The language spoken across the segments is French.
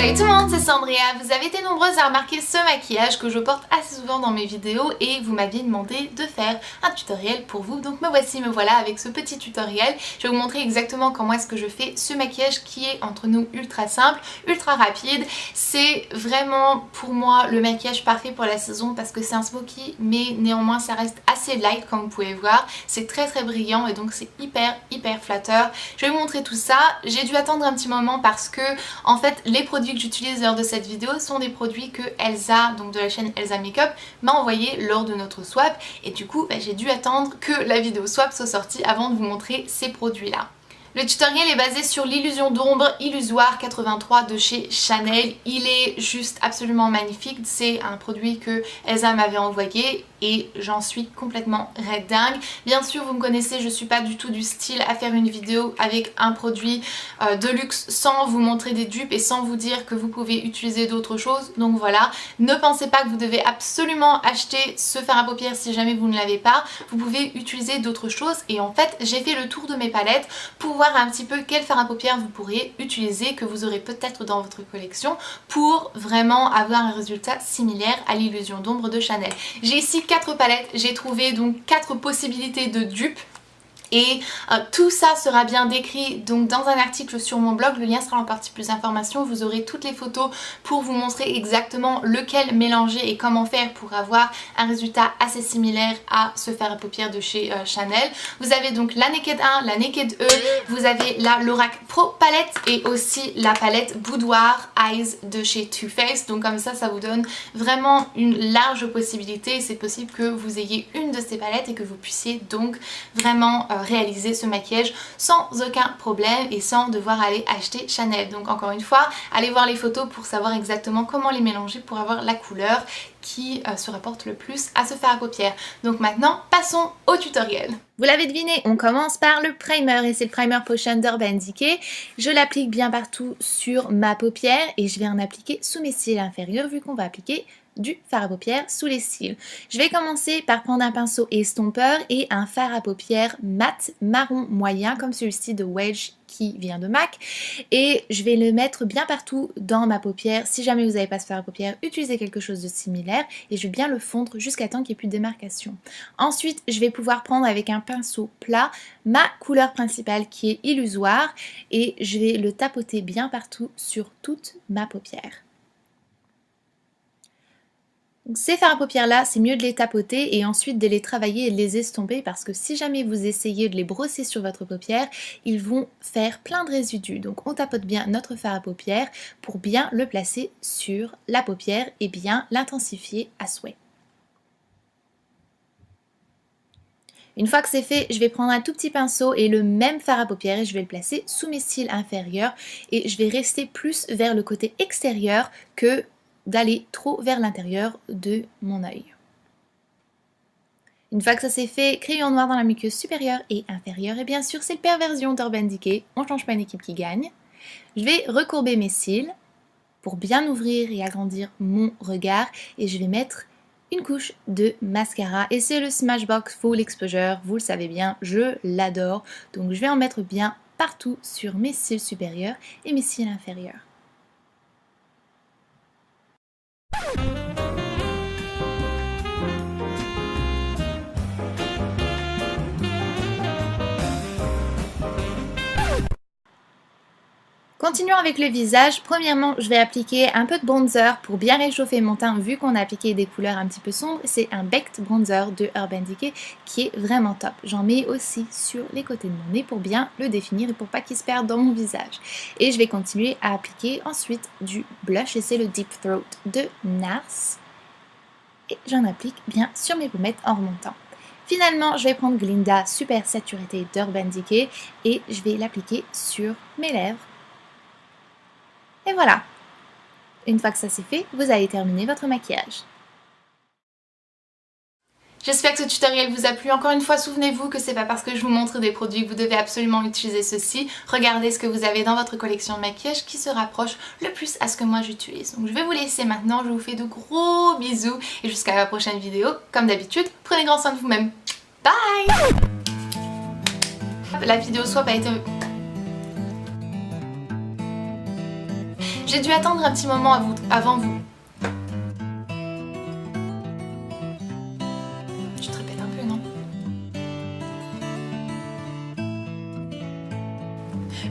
Salut tout le monde, c'est Sandria. Vous avez été nombreuses à remarquer ce maquillage que je porte assez souvent dans mes vidéos et vous m'aviez demandé de faire un tutoriel pour vous. Donc me voici, me voilà avec ce petit tutoriel. Je vais vous montrer exactement comment est-ce que je fais ce maquillage qui est entre nous ultra simple, ultra rapide. C'est vraiment pour moi le maquillage parfait pour la saison parce que c'est un smoky mais néanmoins ça reste assez light comme vous pouvez voir. C'est très brillant et donc c'est hyper flatteur. Je vais vous montrer tout ça. J'ai dû attendre un petit moment parce que en fait les produits que j'utilise lors de cette vidéo sont des produits que Elsa, donc de la chaîne Elsa Makeup, m'a envoyé lors de notre swap et du coup j'ai dû attendre que la vidéo swap soit sortie avant de vous montrer ces produits là. Le tutoriel est basé sur l'illusion d'ombre Illusoire 83 de chez Chanel. Il est juste absolument magnifique. C'est un produit que Elsa m'avait envoyé et j'en suis complètement red dingue. Bien sûr vous me connaissez, je suis pas du tout du style à faire une vidéo avec un produit de luxe sans vous montrer des dupes et sans vous dire que vous pouvez utiliser d'autres choses. Donc voilà, ne pensez pas que vous devez absolument acheter ce fard à paupières si jamais vous ne l'avez pas. Vous pouvez utiliser d'autres choses et en fait j'ai fait le tour de mes palettes pour voir un petit peu quel fard à paupières vous pourrez utiliser, que vous aurez peut-être dans votre collection pour vraiment avoir un résultat similaire à l'illusion d'ombre de Chanel. J'ai ici 4 palettes, j'ai trouvé donc 4 possibilités de dupes. Et tout ça sera bien décrit donc dans un article sur mon blog, le lien sera en partie plus d'informations, vous aurez toutes les photos pour vous montrer exactement lequel mélanger et comment faire pour avoir un résultat assez similaire à ce fard à paupières de chez Chanel. Vous avez donc la Naked 1, la Naked E, vous avez la Lorac Pro palette et aussi la palette Boudoir Eyes de chez Too Faced. Donc comme ça vous donne vraiment une large possibilité. C'est possible que vous ayez une de ces palettes et que vous puissiez donc vraiment réaliser ce maquillage sans aucun problème et sans devoir aller acheter Chanel. Donc encore une fois, allez voir les photos pour savoir exactement comment les mélanger pour avoir la couleur qui se rapporte le plus à ce fard à paupières. Donc maintenant, passons au tutoriel. Vous l'avez deviné, on commence par le primer et c'est le primer Potion d'Urban Decay. Je l'applique bien partout sur ma paupière et je vais en appliquer sous mes cils inférieurs vu qu'on va appliquer du fard à paupières sous les cils. Je vais commencer par prendre un pinceau estompeur et un fard à paupières mat marron moyen comme celui-ci de Wedge qui vient de MAC et je vais le mettre bien partout dans ma paupière. Si jamais vous n'avez pas ce fard à paupières, utilisez quelque chose de similaire et je vais bien le fondre jusqu'à temps qu'il n'y ait plus de démarcation. Ensuite, je vais pouvoir prendre avec un pinceau plat ma couleur principale qui est Illusoire et je vais le tapoter bien partout sur toute ma paupière. Donc ces fards à paupières là, c'est mieux de les tapoter et ensuite de les travailler et de les estomper parce que si jamais vous essayez de les brosser sur votre paupière, ils vont faire plein de résidus. Donc on tapote bien notre fard à paupières pour bien le placer sur la paupière et bien l'intensifier à souhait. Une fois que c'est fait, je vais prendre un tout petit pinceau et le même fard à paupières et je vais le placer sous mes cils inférieurs et je vais rester plus vers le côté extérieur que d'aller trop vers l'intérieur de mon œil. Une fois que ça c'est fait, crayon noir dans la muqueuse supérieure et inférieure et bien sûr c'est le Perversion d'Urban Decay, on change pas une équipe qui gagne. Je vais recourber mes cils pour bien ouvrir et agrandir mon regard et je vais mettre une couche de mascara et c'est le Smashbox Full Exposure, vous le savez bien, je l'adore, donc je vais en mettre bien partout sur mes cils supérieurs et mes cils inférieurs. Continuons avec le visage. Premièrement, je vais appliquer un peu de bronzer pour bien réchauffer mon teint vu qu'on a appliqué des couleurs un petit peu sombres. C'est un Baked Bronzer de Urban Decay qui est vraiment top. J'en mets aussi sur les côtés de mon nez pour bien le définir et pour pas qu'il se perde dans mon visage. Et je vais continuer à appliquer ensuite du blush et c'est le Deep Throat de NARS. Et j'en applique bien sur mes pommettes en remontant. Finalement, je vais prendre Glinda Super Saturité d'Urban Decay et je vais l'appliquer sur mes lèvres. Et voilà, une fois que ça c'est fait, vous allez terminer votre maquillage. J'espère que ce tutoriel vous a plu. Encore une fois, souvenez-vous que c'est pas parce que je vous montre des produits que vous devez absolument utiliser ceci. Regardez ce que vous avez dans votre collection de maquillage qui se rapproche le plus à ce que moi j'utilise. Donc je vais vous laisser maintenant, je vous fais de gros bisous et jusqu'à la prochaine vidéo. Comme d'habitude, prenez grand soin de vous-même. Bye! La vidéo swap a été... J'ai dû attendre un petit moment avant vous. Tu te répètes un peu, non?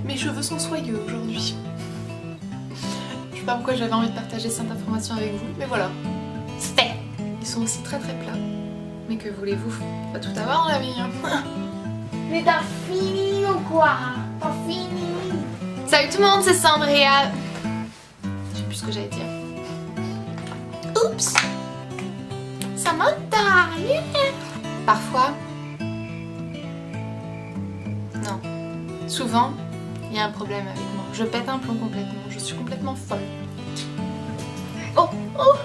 Mes cheveux sont soyeux aujourd'hui. Je sais pas pourquoi j'avais envie de partager cette information avec vous, mais voilà. C'est fait. Ils sont aussi très très plats. Mais que voulez-vous? Faut pas tout avoir dans la vie, hein. Mais t'as fini ou quoi? T'as fini? Salut tout le monde, c'est Sandrea. Je sais plus ce que j'allais dire. Oups! Samantha! Yeah. Parfois... Non. Souvent, il y a un problème avec moi. Je pète un plomb complètement. Je suis complètement folle. Oh! Oh!